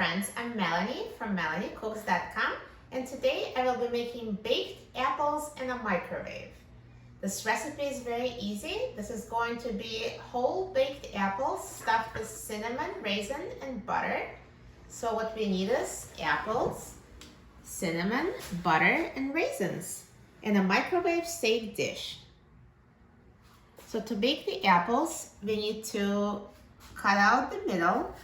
friends, I'm Melanie from melaniecooks.com, and today I will be making baked apples in a microwave. This recipe is very easy. This is going to be whole baked apples stuffed with cinnamon, raisin, and butter. So what we need is apples, cinnamon, butter, and raisins in a microwave safe dish. So to bake the apples, we need to cut out the middle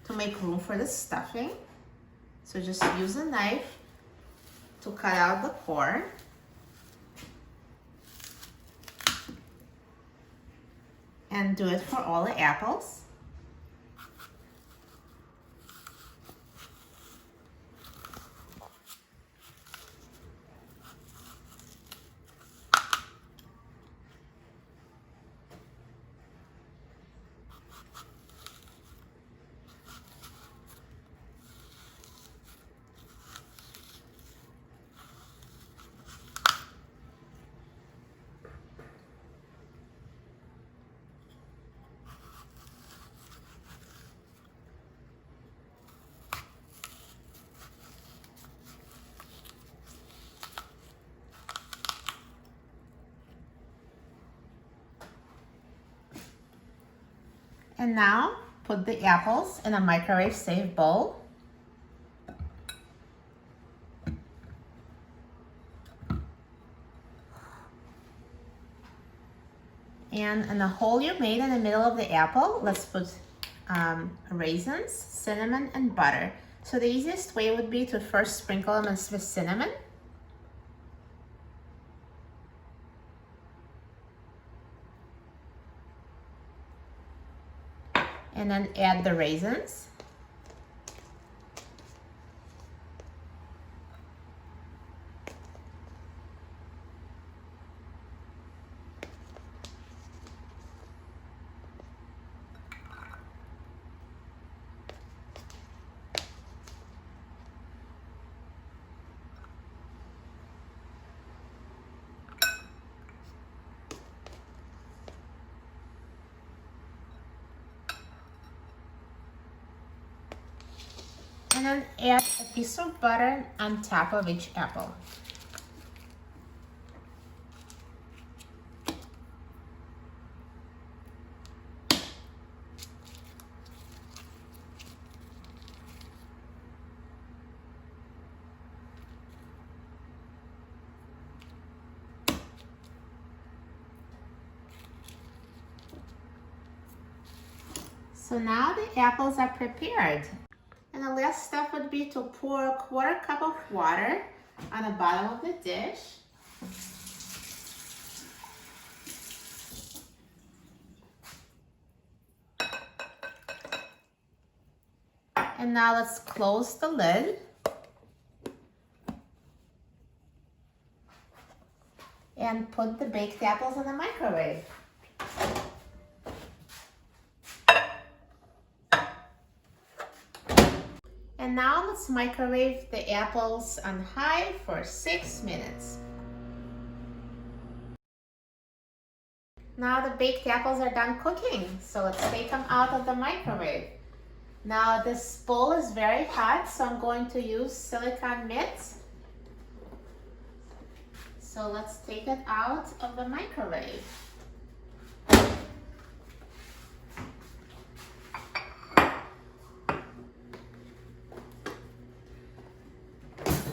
to make room for the stuffing. So just use a knife to cut out the core. And do it for all the apples. And now put the apples in a microwave safe bowl. And in the hole you made in the middle of the apple, let's put raisins, cinnamon, and butter. So the easiest way would be to first sprinkle them with cinnamon. And then add the raisins. And then add a piece of butter on top of each apple. So now the apples are prepared. And the last step would be to pour a 1/4 cup of water on the bottom of the dish. And now let's close the lid. And put the baked apples in the microwave. And now let's microwave the apples on high for 6 minutes. Now the baked apples are done cooking, so let's take them out of the microwave. Now this bowl is very hot, so I'm going to use silicone mitts. So let's take it out of the microwave.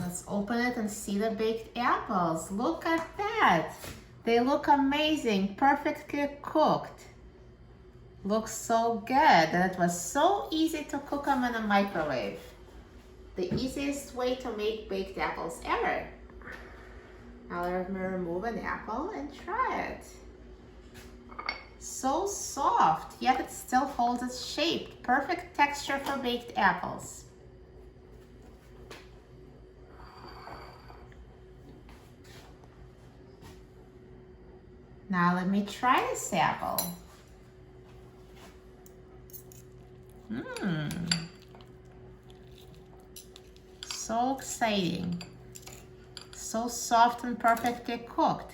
Let's open it and see the baked apples. Look at that. They look amazing, perfectly cooked. Looks so good, and it was so easy to cook them in a microwave. The easiest way to make baked apples ever. Now let me remove an apple and try it. So soft, yet it still holds its shape. Perfect texture for baked apples. Now let me try this apple. So exciting. So soft and perfectly cooked.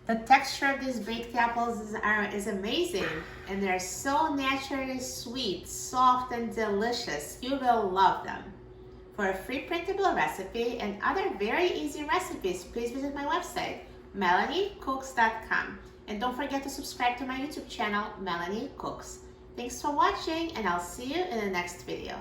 The texture of these baked apples is amazing, and they're so naturally sweet, soft, and delicious. You will love them. For a free printable recipe and other very easy recipes, please visit my website, melaniecooks.com. And don't forget to subscribe to my YouTube channel, Melanie Cooks. Thanks for watching, and I'll see you in the next video.